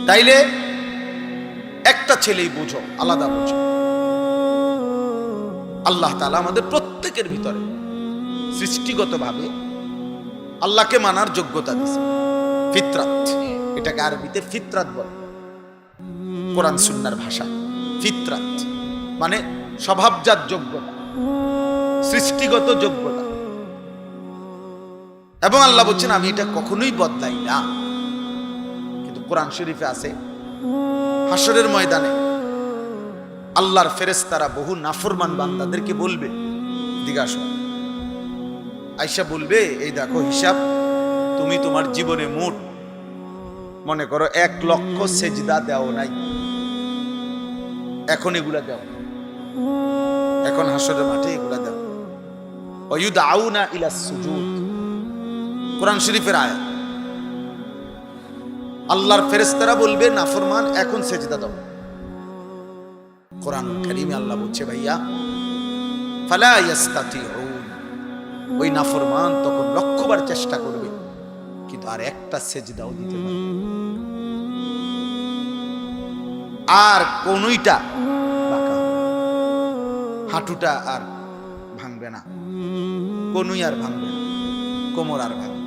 তাইলে একটা ছেলেই বুঝো, আলাদা বুঝো। আল্লাহ তাআলা আমাদের প্রত্যেকের ভিতরে সৃষ্টিগতভাবে আল্লাহকে মানার যোগ্যতা দিয়েছে, ফিতরাত। এটাকে আরবিতে ফিতরাত বলে, কোরআন সুন্নাহর ভাষা। ফিতরাত মানে স্বভাবজাত যোগ্যতা, সৃষ্টিগত যোগ্যতা। এবং আল্লাহ বলছেন আমি এটা কখনোই বদলাই না। কিন্তু কোরআন শরীফে আছে, হাসরের ময়দানে আল্লাহর ফেরেশতারা বহু নাফরমান বান্দাদেরকে বলবে, জিজ্ঞাসা আয়েশা বলবে, এই দেখো হিসাব, তুমি তোমার জীবনে মোট মনে করো 1 লক্ষ সেজদা দেও নাই, এখন এগুলা দাও, এখন হাসরের মাঠে এগুলা দাও। ওয়ায়ুদআউনা ইলাস সুজুদ, কোরআন শরীফের আয়াত। আল্লাহর ফেরেশতারা বলবে নাফরমান এখন সেজদা দাও। কোরআন কারীমে আল্লাহ বলছে ভাইয়া ফালা ইয়াস্তাতিউন, ওই নাফরমান তখন লক্ষবার চেষ্টা করবে কিন্তু আর একটা সেজদাও দিতে পারবে। আর কোনইটা বাঁকা, হাঁটুটা আর ভাঙবে না, কোনই আর ভাঙবে না, কোমর আর ভাঙবে।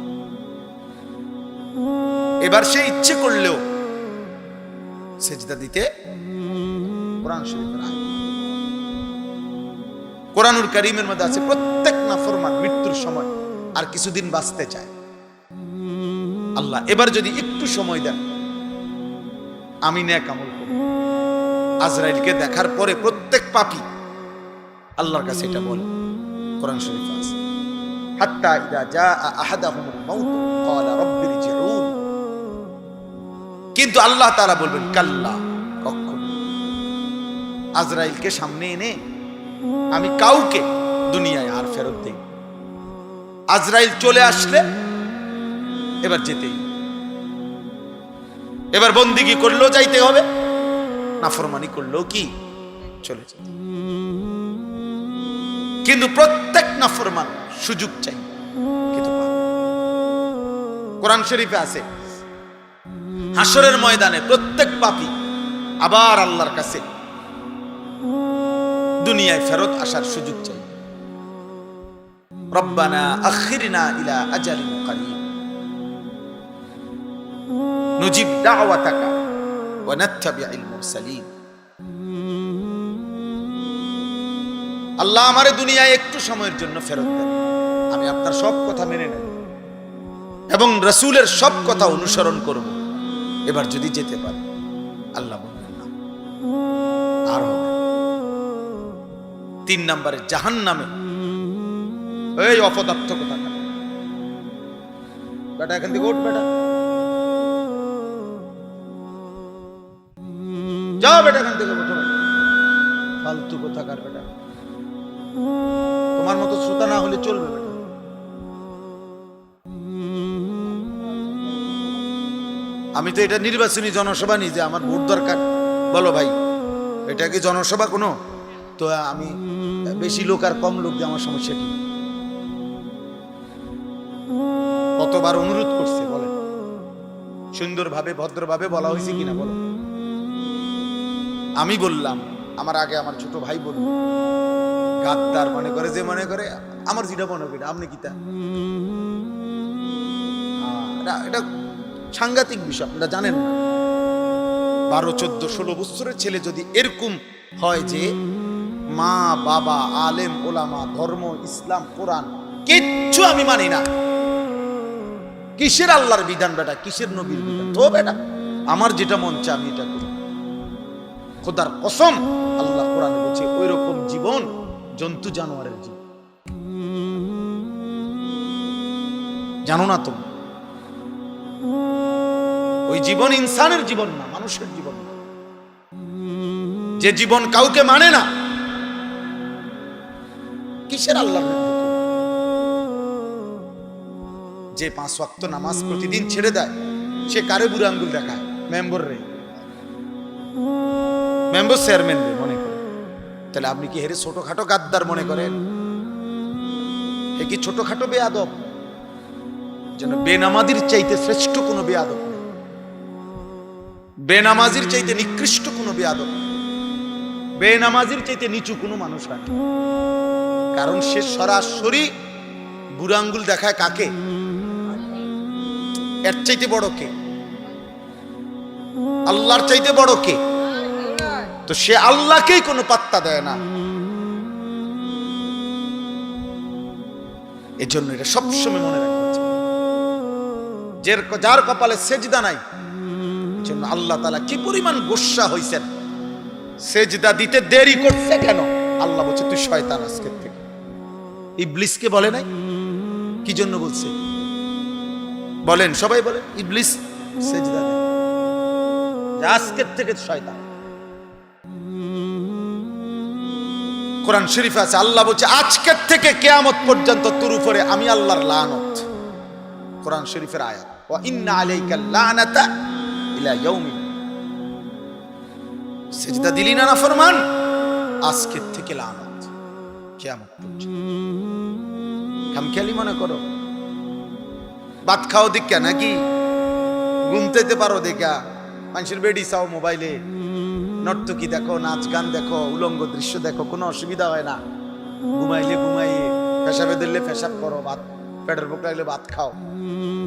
এবার সে ইচ্ছে করলেও সেজদা দিতে, কোরআন শরীফের আয়াত। কোরআনুল কারীমের মধ্যে আছে প্রত্যেক নাফরমান মৃত্যুর সময় আর কিছুদিন বাঁচতে চায়। আল্লাহ এবার যদি একটু সময় দেন আমি নেক আমল করব। আজরাইলকে দেখার পরে প্রত্যেক পাপী আল্লাহর কাছে এটা বলে, কোরআন শরীফে আছে হাত্তা ইযা জাআ আহাদাহুমুল মাউত ক্বালা রাব্বি রজিউন। কিন্তু আল্লাহ তাআলা বলবেন কাল্লা, কখনো আজরাইলকে সামনে এনে আমি কাউকে দুনিয়ায় আর ফেরত দেই। আজরাইল চলে আসলে এবার যেতেই, এবার বন্দিগি করলেও যাইতে হবে, নাফরমানি করলেও কি চলে যেতে। কিন্তু প্রত্যেক নাফরমান সুযোগ চাই, কিন্তু কোরআন শরীফে আছে হাসরের ময়দানে প্রত্যেক পাপী আবার আল্লাহর কাছে দুনিয়ায় ফেরত আসার সুযোগ চাই। রব্বানা আখিরনা ইলা আজালিন করিব নুজিব দাওয়াতাকা ওয়া নাত্তাবিউল মুরসালিন। আল্লাহ আমারে দুনিয়ায় একটু সময়ের জন্য ফেরত দেন, আমি আপনার সব কথা মেনে নেব এবং রাসূলের সব কথা অনুসরণ করব। এবার যদি যেতে পারে, আল্লাহ বলবেন না আর হবে। 3 নম্বরে জাহান্নামে, এই অপদার্থ কথা বেটা, এখান থেকে উঠ বেটা, যাও বেটা এখান থেকে, ফালতু কোথাকার বেটা, তোমার মতো শ্রোতা না হলে চলবে বেটা। আমি তো এটা নির্বাচনী জনসভা নি যে আমার ভোট দরকার, বলো ভাই এটা কি জনসভা কোনো? তো আমি বেশি লোক আর কম লোক দিয়ে আমার সমস্যা কি? কতবার অনুরোধ করছে বলেন, সুন্দরভাবে ভদ্রভাবে বলা হয়েছে কিনা বলো? আমি বললাম, আমার আগে আমার ছোট ভাই বলল, গাদ্দার মনে করে যে মনে করে আমার যেটা মনে করে আপনি কিতা, এটা সাংঘাতিক বিষয়, আপনারা জানেন না। 12, 14, 16 বছরের ছেলে যদি এরকম হয় যে মা বাবা আলেম ওলামা ধর্ম ইসলাম কোরআন কিচ্ছু আমি মানি না, কিসের আল্লাহর বিধান বেটা, কিসের নবীর বিধান, তো বেটা আমার যেটা মন চায় আমি এটা করি। খোদার কসম আল্লাহ কোরআনে বলছে ওই রকম জীবন জন্তু জানোয়ারের জীবন। জানো না তুমি, ওই জীবন ইনসানের জীবন না, মানুষের জীবন না। যে জীবন কাউকে মানে না, কিসের আল্লাহ? যে 5 ওয়াক্ত নামাজ প্রতিদিন ছেড়ে দেয় সে কারে বুড়ো আঙ্গুল দেখায়? মেম্বার রে, মেম্বার চেয়ারম্যান রে মনে করে। তাহলে আপনি কি হেরে ছোটখাটো গাদ্দার মনে করেন? এ কি ছোটখাটো বেয়াদব? যেন বেনামাদির চাইতে শ্রেষ্ঠ কোনো বেয়াদব নেই। বেনামাজির চাইতে নিকৃষ্ট কোনো বেয়াদব, বেনামাজির চাইতে নিচু কোনো মানুষ হয় না। কারণ সে সরাসরি বুড়ো আঙ্গুল দেখায় কাকে? এর চাইতে বড় কে? আল্লাহর চাইতে বড় কে? তো সে আল্লাহকেই কোনো পাত্তা দেয় না। এজন্য এটা সবসময় মনে রাখতে হবে, যার কপালে সেজদা নাই, এজন্য আল্লাহ তাআলা কি পরিমাণ গোসা হইছেন, সেজদা দিতে দেরি করছে কেন? আল্লাহ বলছে তুই শয়তান আজকের থেকে। ইবলিসকে বলে নাই? কি জন্য বলছে বলেন, সবাই বলেন। ইবলিস সেজদা দেয়, আজকের থেকে শয়তান। কোরআন শরীফে আছে, আল্লাহ বলছে আজকের থেকে কিয়ামত পর্যন্ত তোর উপরে আমি আল্লাহর লানত। কোরআন শরীফের আয়াত, ওয়া ইন্না আলাইকা লানাতা ইলা ইয়াউমিন। সিজদা দিলি না নাফরমান, আজকের থেকে লানত কিয়ামত পর্যন্ত। খামখেয়ালি মনে করো, ভাত খাও দেখা নাকি, ঘুমতেতে পারো দেখা, মানুষের বেডি চাও মোবাইলে, নর্তকী দেখো, নাচ গান দেখো, উলঙ্গ দৃশ্য দেখো, কোনো অসুবিধা হয় না। ঘুমাইলে ঘুমাইয়ে, পেশাবে দিলে পেশাব করো, ভাত পেটের ভোক লাগলে ভাত খাও।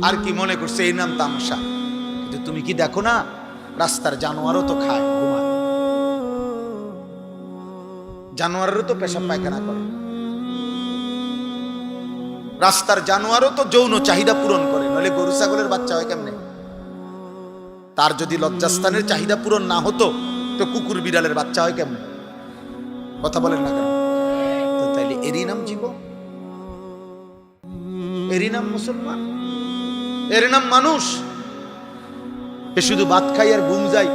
আর কি মনে করছে এই নাম তামাশা? কিন্তু তুমি কি দেখো না, রাস্তার জানোয়ারও তো খায়, ঘুমায়, জানোয়ারেরও তো পেশাব পায়খানা করে, রাস্তার জানোয়ারও তো যৌন চাহিদা পূরণ করে, নইলে গরু ছাগলের বাচ্চা হয় কেমনে? তার যদি লজ্জাস্থানের চাহিদা পূরণ না হতো তো কুকুর বিড়ালের বাচ্চা হয় কেমনে? কথা বলেন না কেন? তো তাইলে এরই নাম জীবন, এরই নাম মুসলমান, এর নাম মানুষ। এ শুধু ভাত খাই আর ঘুম যাই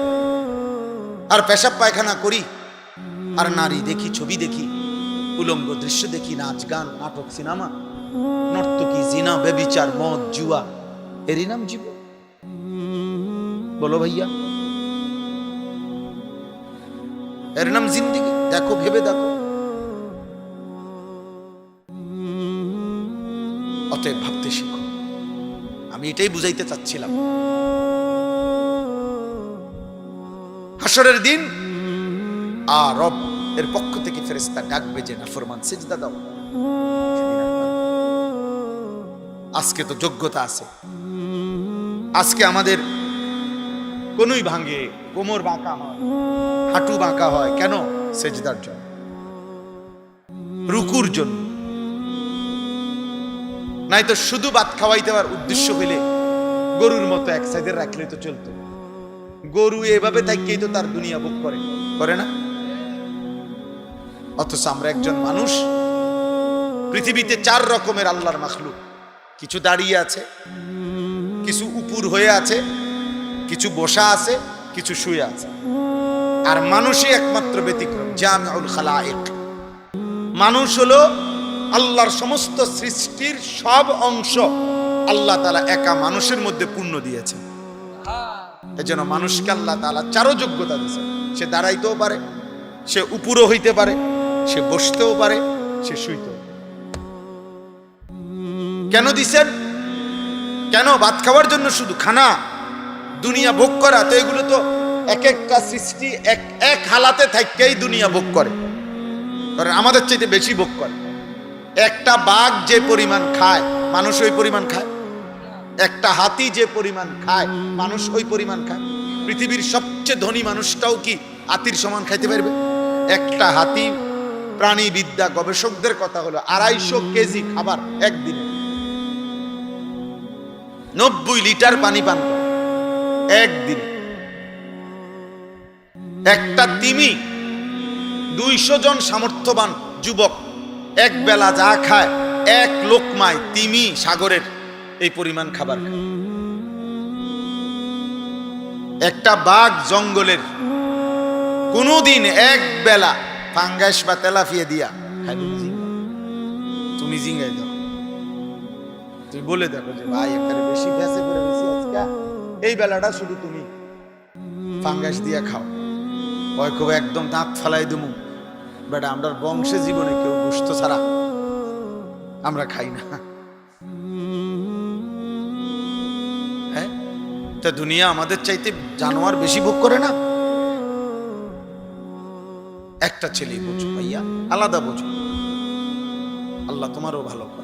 আর পেশাব পায়খানা করি আর নারী দেখি, ছবি দেখি, উলঙ্গ দৃশ্য দেখি, নাচ গান, নাটক, সিনেমা, নর্তকী, জিনা, ব্যভিচার, মদ, জুয়া, এরই নাম জীবন? বলো ভাইয়া, এর নাম জিন্দেগি? দেখো, ভেবে দেখো। অতএব ভাবতে শিখো। আমি এটাই বুঝাইতে চাচ্ছিলাম। হাসরের দিন রব এর পক্ষ থেকে ফেরেশতা ডাকবে যে নাফরমান সিজদা দাও। আজকে তো যোগ্যতা আছে, আজকে আমাদের কোনই ভাঙে, কোমর বাঁকা হয়, হাঁটু বাঁকা হয়, কেন? সেজদার জন্য, রুকুর জন্য। নাই তো শুধু ভাত খাওয়াইতে দেওয়ার উদ্দেশ্য হইলে গরুর মতো এক সাইডে রাখলে তো চলতো। গরু এভাবে থাকিয়েই তো তার দুনিয়া ভোগ করে, করে না? অথচ আমরা একজন মানুষ, পৃথিবীতে 4 রকমের আল্লাহর মাখলুক। কিছু দাঁড়িয়ে আছে, কিছু উপর হয়ে আছে, কিছু বসা আছে, কিছু শুয়ে আছে। আর মানুষই একমাত্র ব্যতিক্রম, জামিউল খালায়েক। মানুষ হলো আল্লাহর সমস্ত সৃষ্টির সব অংশ আল্লাহ তাআলা একা মানুষের মধ্যে পূর্ণ দিয়েছে। এজন্য মানুষকে আল্লাহ তাআলা 4 যোগ্যতা দিয়েছে। সে দাঁড়াইতেও পারে, সে উপরও হইতে পারে, সে বসতেও পারে, সে শুইতেও। কেন দিছেন? কেন? ভাত খাওয়ার জন্য শুধু? খানা, দুনিয়া ভোগ করা? তো এগুলো তো এক একটা সৃষ্টি এক হালাতে থাকতেই দুনিয়া ভোগ করে, কারণ আমাদের চাইতে বেশি ভোগ করে। একটা বাঘ যে পরিমাণ খায়, মানুষ ওই পরিমাণ খায়। একটা হাতি যে পরিমাণ খায়, মানুষ ওই পরিমাণ খায়। পৃথিবীর সবচেয়ে ধনী মানুষটাও কি হাতির সমান খাইতে পারবে? একটা হাতি, প্রাণীবিদ্যা গবেষকদের কথা হলো 250 কেজি খাবার একদিনে, 90 লিটার পানি পান করে একদিনে। একটা তিমি, 200 জন সামর্থ্যবান যুবক এক বেলা যা খায়, এক লোকমায় তিমি সাগরের এই পরিমাণ খাবার খায়। একটা বাঘ জঙ্গলের কোনদিন এক বেলা ফাঙ্গাস বা তেলাফিয়া দিয়া খাইবে? তুমি জিঙ্গাই দাও, তুমি বলে দেখো যে ভাই একটা বেশি ফেসে করে বেশি আজকে এই বেলাটা শুধু তুমি ফাঙ্গাস দিয়া খাও। ওই খুব একদম দাঁত ফালাই দেবো বেটা, আমরা বংশে জীবনে কেউ গোশত ছাড়া আমরা খাই না। হ্যাঁ, তা দুনিয়া আমাদের চাইতে জানোয়ার বেশি ভোগ করে না? একটা ছেলে বোঝো ভাইয়া, আলাদা বোঝো, আল্লাহ তোমারও ভালো করে।